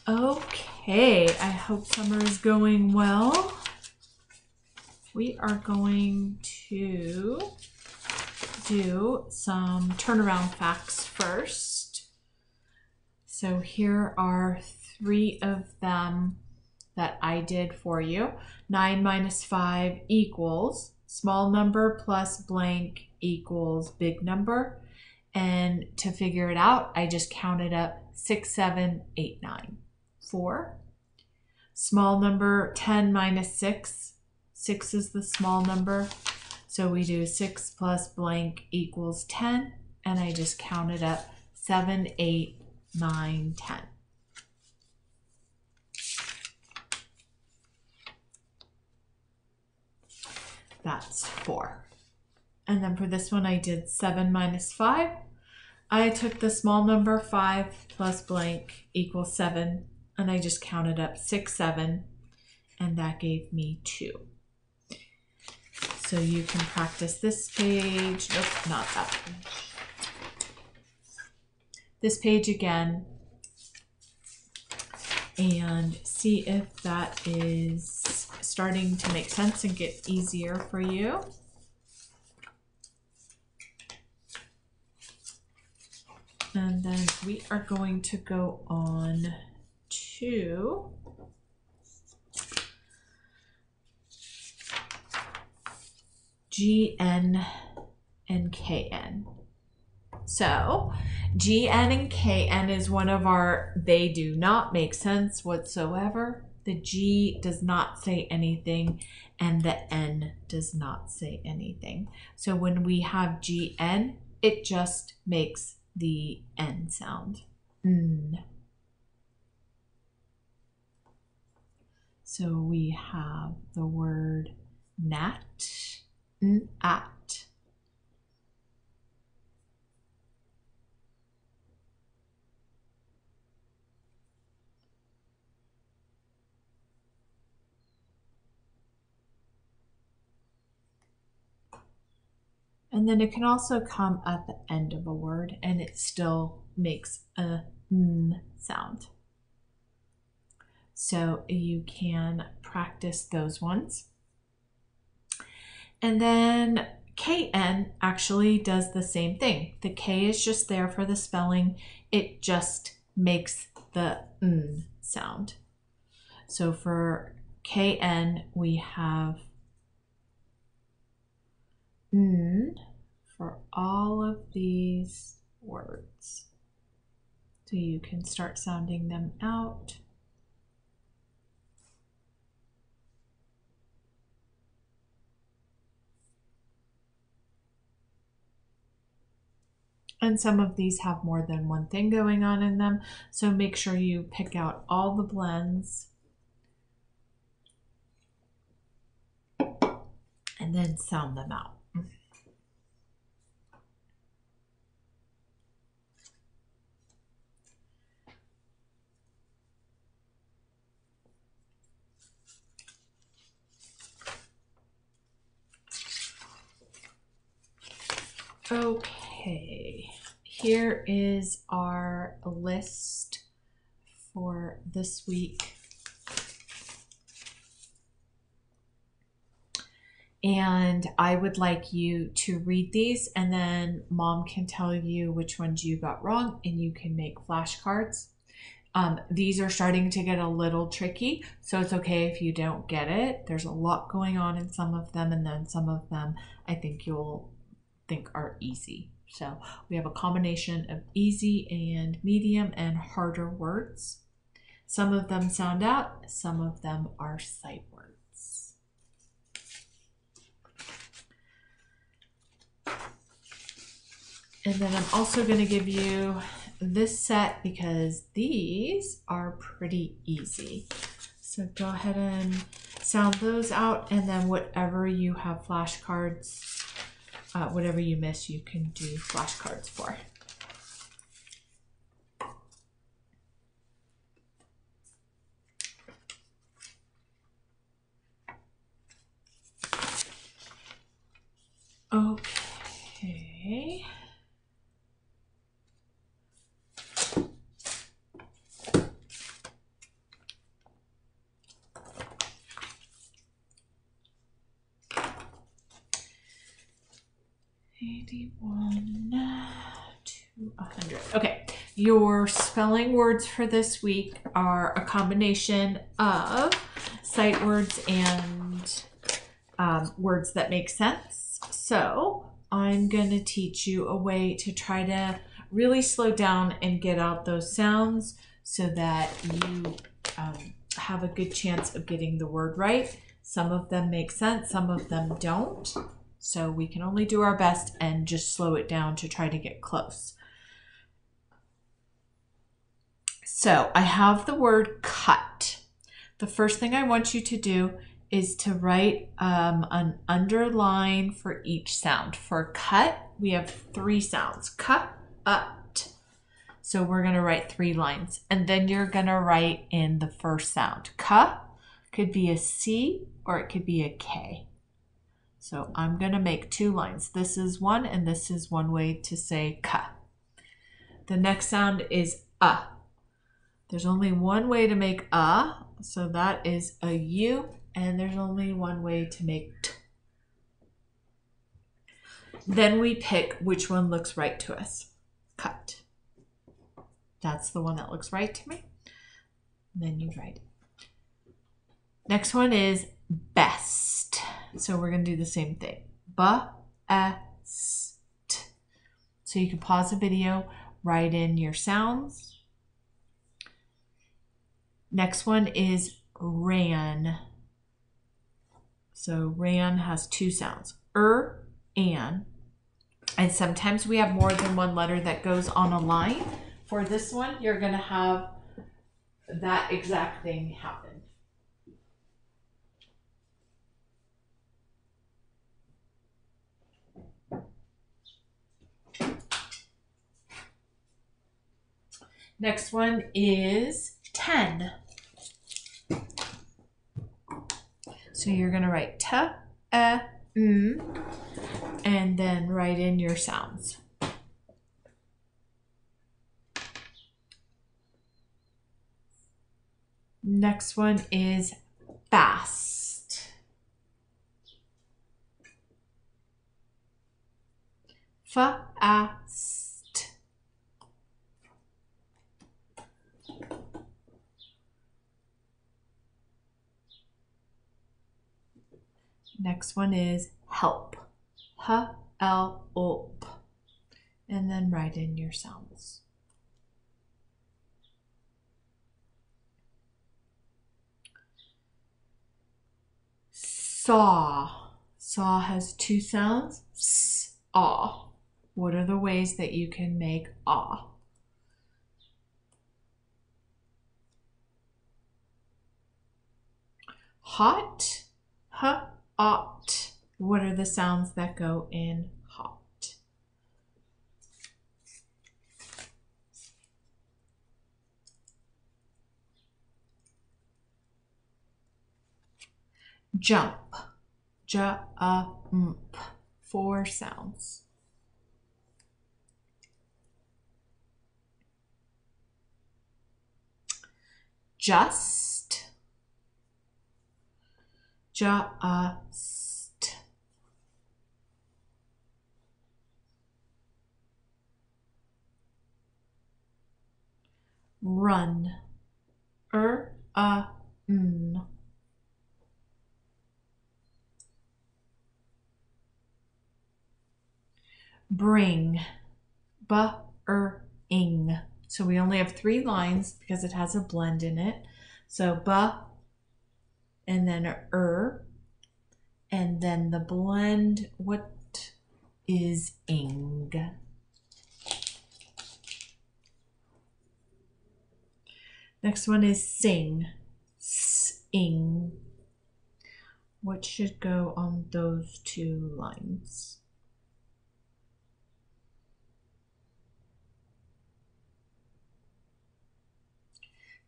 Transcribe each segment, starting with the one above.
Okay, I hope summer is going well. We are going to do some turnaround facts first. So here are 3 of them that I did for you. 9 minus 5 equals small number plus blank equals big number. And to figure it out, I just counted up 6, 7, 8, 9. 4. Small number 10 minus 6. 6 is the small number. So we do 6 plus blank equals 10. And I just counted up 7, 8, 9, 10. That's 4. And then for this one, I did 7 minus 5. I took the small number 5 plus blank equals 7. And I just counted up 6, 7. And that gave me 2. So you can practice this page. Nope, not that page. This page again. And see if that is starting to make sense and get easier for you. And then we are going to go on to GN and KN. So GN and KN is one of our, they do not make sense whatsoever. The G does not say anything and the N does not say anything. So when we have GN, it just makes the N sound. N. So we have the word gnat, at. And then it can also come at the end of a word and it still makes a N sound. So you can practice those ones. And then KN actually does the same thing. The K is just there for the spelling. It just makes the N sound. So for KN, we have N for all of these words. So you can start sounding them out. And some of these have more than one thing going on in them. So make sure you pick out all the blends and then sound them out. Okay, here is our list for this week. And I would like you to read these and then Mom can tell you which ones you got wrong and you can make flashcards. These are starting to get a little tricky, so it's okay if you don't get it. There's a lot going on in some of them, and then some of them I think you'll think are easy. So we have a combination of easy and medium and harder words. Some of them sound out, some of them are sight words. And then I'm also going to give you this set because these are pretty easy. So go ahead and sound those out, and then whatever you have flashcards, whatever you miss, you can do flashcards for. Okay. 81 to 100. Okay, your spelling words for this week are a combination of sight words and words that make sense. So I'm going to teach you a way to try to really slow down and get out those sounds so that you have a good chance of getting the word right. Some of them make sense, some of them don't. So we can only do our best and just slow it down to try to get close. So I have the word cut. The first thing I want you to do is to write an underline for each sound. For cut, we have 3 sounds. Cut, So we're going to write 3 lines. And then you're going to write in the first sound. Ka could be a C or it could be a K. So I'm going to make 2 lines. This is one and this is one way to say ka. The next sound is a. There's only one way to make a, so that is a U, and there's only one way to make t. Then we pick which one looks right to us. Cut. That's the one that looks right to me. And then you write it. Next one is best. So we're going to do the same thing. Ba-est. So you can pause the video, write in your sounds. Next one is ran. So ran has 2 sounds. An. And sometimes we have more than one letter that goes on a line. For this one, you're going to have that exact thing happen. Next one is 10. So you're going to write ta, and then write in your sounds. Next one is fast. Fast. Next one is help. Help. And then write in your sounds. Saw. Saw has 2 sounds. S-aw. What are the ways that you can make ah? Hot. H-ot. What are the sounds that go in hot? Jump. Ja-a-mp. 4 sounds. Just. Ja-a-st. Run. R-a-n. Bring. Ba-er-ing. So we only have 3 lines because it has a blend in it. So ba, and then and then the blend, what is ing? Next one is sing. Sing. What should go on those 2 lines?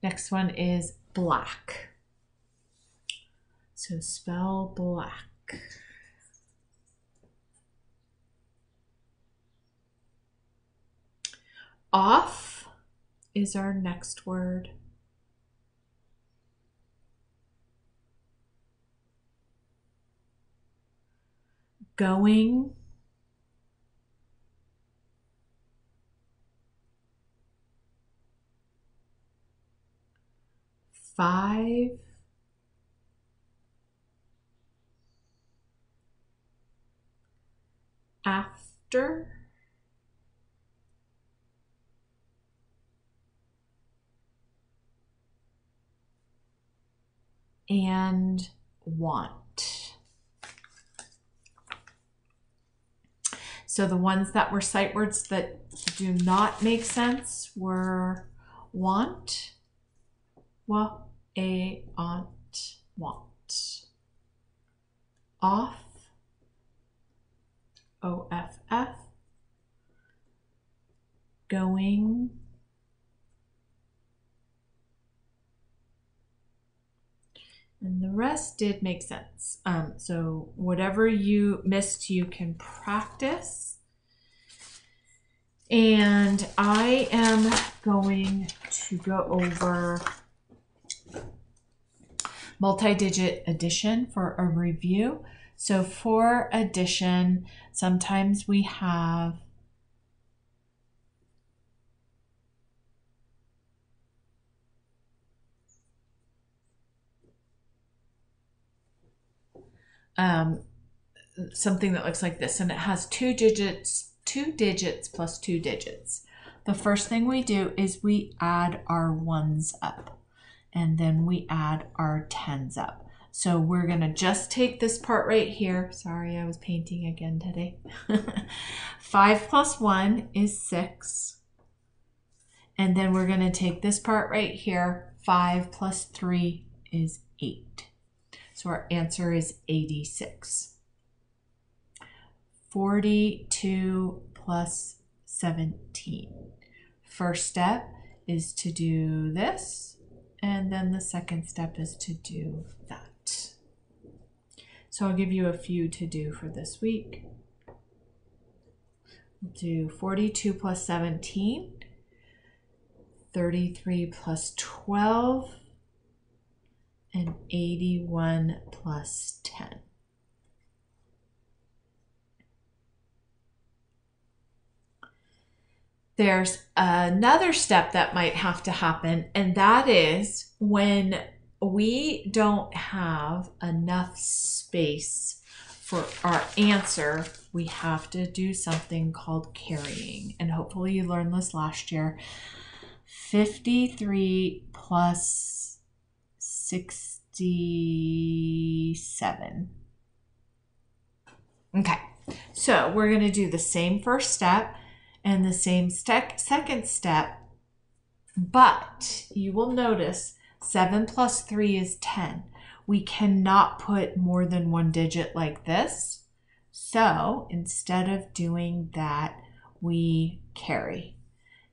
Next one is black. So spell black. Off is our next word. Going. 5 after and want. So the ones that were sight words that do not make sense were want, wa, a, aunt, want. Off, OFF. Going, and the rest did make sense. So whatever you missed, you can practice. And I am going to go over multi-digit addition for a review. So for addition, sometimes we have something that looks like this, and it has two digits plus 2 digits. The first thing we do is we add our ones up, and then we add our tens up. So we're gonna just take this part right here. Sorry, I was painting again today. 5 plus 1 is 6. And then we're gonna take this part right here. 5 plus 3 is 8. So our answer is 86. 42 plus 17. First step is to do this, and then the second step is to do that. So I'll give you a few to do for this week. We'll do 42 plus 17, 33 plus 12, and 81 plus 10. There's another step that might have to happen, and that is when we don't have enough space for our answer, we have to do something called carrying. And hopefully you learned this last year. 53 plus 67. Okay, so we're going to do the same first step and the same second step, but you will notice 7 plus 3 is 10. We cannot put more than one digit like this. So instead of doing that, we carry.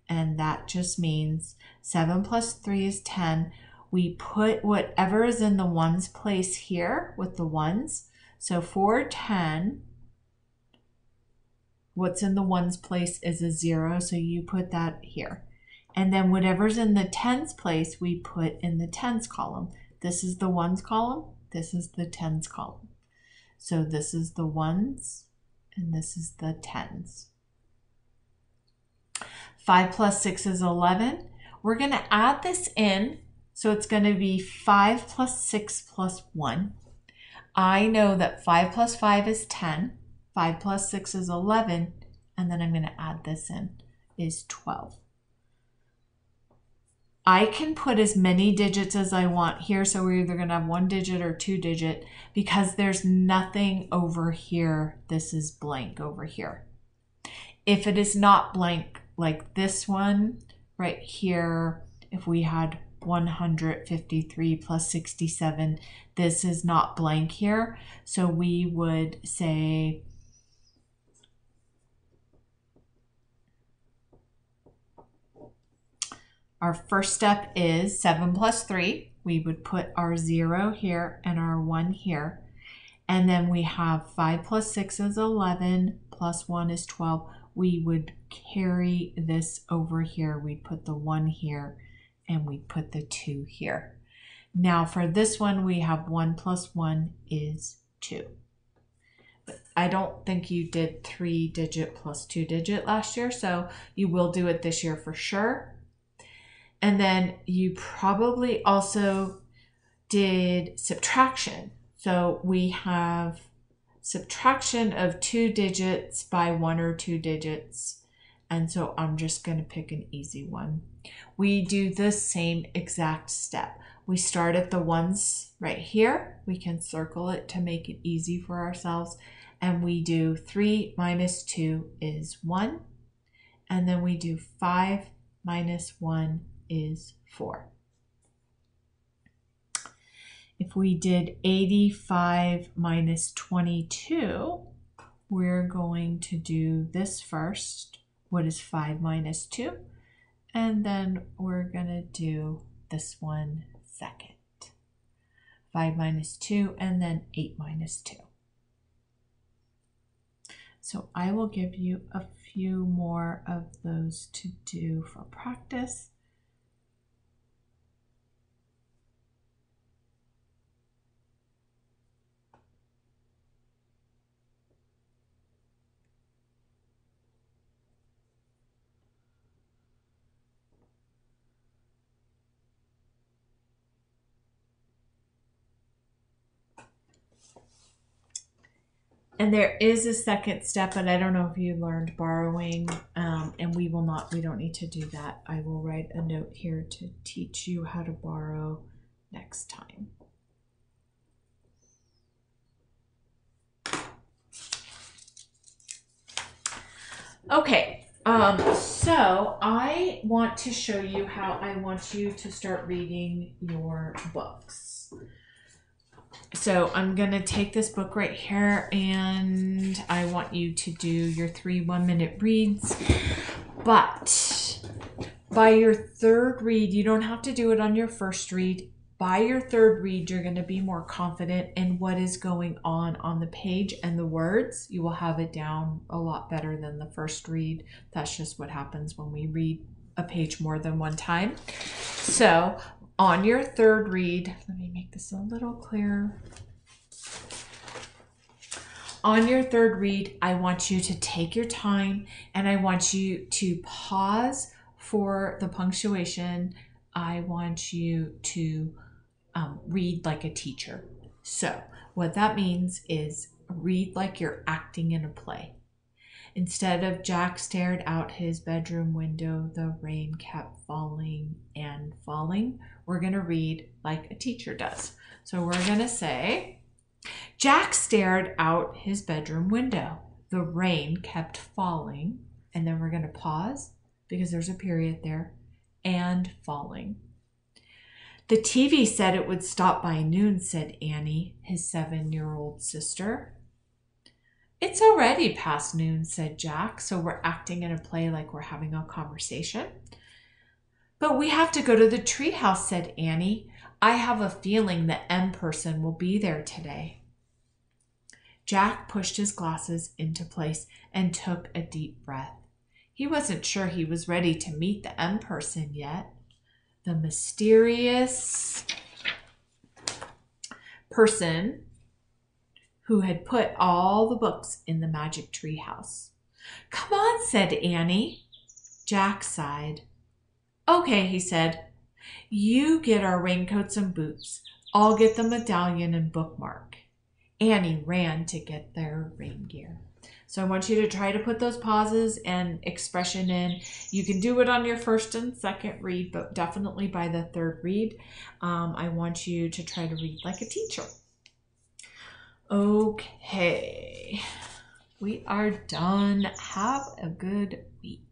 And that just means 7 plus 3 is 10. We put whatever is in the ones place here with the ones. So for 10, what's in the ones place is a 0, so you put that here. And then whatever's in the tens place, we put in the tens column. This is the ones column, this is the tens column. So this is the ones, and this is the tens. 5 plus 6 is 11. We're going to add this in, so it's going to be 5 plus 6 plus 1. I know that 5 plus 5 is 10. 5 plus 6 is 11, and then I'm going to add this in, is 12. I can put as many digits as I want here, so we're either going to have 1 digit or 2 digit, because there's nothing over here. This is blank over here. If it is not blank, like this one right here, if we had 153 plus 67, this is not blank here, so we would say our first step is 7 plus 3. We would put our 0 here and our 1 here. And then we have 5 plus 6 is 11, plus 1 is 12. We would carry this over here. We put the 1 here, and we put the 2 here. Now for this one, we have 1 plus 1 is 2. But I don't think you did 3 digit plus 2 digit last year, so you will do it this year for sure. And then you probably also did subtraction. So we have subtraction of 2 digits by 1 or 2 digits. And so I'm just going to pick an easy one. We do the same exact step. We start at the ones right here. We can circle it to make it easy for ourselves. And we do 3 minus 2 is 1. And then we do 5 minus 1 is 4. If we did 85 minus 22, we're going to do this first. What is 5 minus 2? And then we're going to do this one second. 5 minus 2 and then 8 minus 2. So I will give you a few more of those to do for practice. And there is a second step, but I don't know if you learned borrowing, and we don't need to do that. I will write a note here to teach you how to borrow next time. Okay, so I want to show you how I want you to start reading your books. So I'm going to take this book right here and I want you to do your 3 1-minute reads. But by your third read, you don't have to do it on your first read. By your third read, you're going to be more confident in what is going on the page and the words. You will have it down a lot better than the first read. That's just what happens when we read a page more than one time. So on your third read, let me make this a little clearer. On your third read, I want you to take your time and I want you to pause for the punctuation. I want you to read like a teacher. So what that means is read like you're acting in a play. Instead of Jack stared out his bedroom window, the rain kept falling and falling, we're going to read like a teacher does. So we're going to say, Jack stared out his bedroom window. The rain kept falling. And then we're going to pause because there's a period there, and falling. The TV said it would stop by noon, said Annie, his 7-year-old sister. It's already past noon, said Jack, so we're acting in a play like we're having a conversation. But we have to go to the treehouse, said Annie. I have a feeling the M person will be there today. Jack pushed his glasses into place and took a deep breath. He wasn't sure he was ready to meet the M person yet. The mysterious person who had put all the books in the magic tree house. Come on, said Annie. Jack sighed. Okay, he said. You get our raincoats and boots. I'll get the medallion and bookmark. Annie ran to get their rain gear. So I want you to try to put those pauses and expression in. You can do it on your first and second read, but definitely by the third read, I want you to try to read like a teacher. Okay, we are done. Have a good week.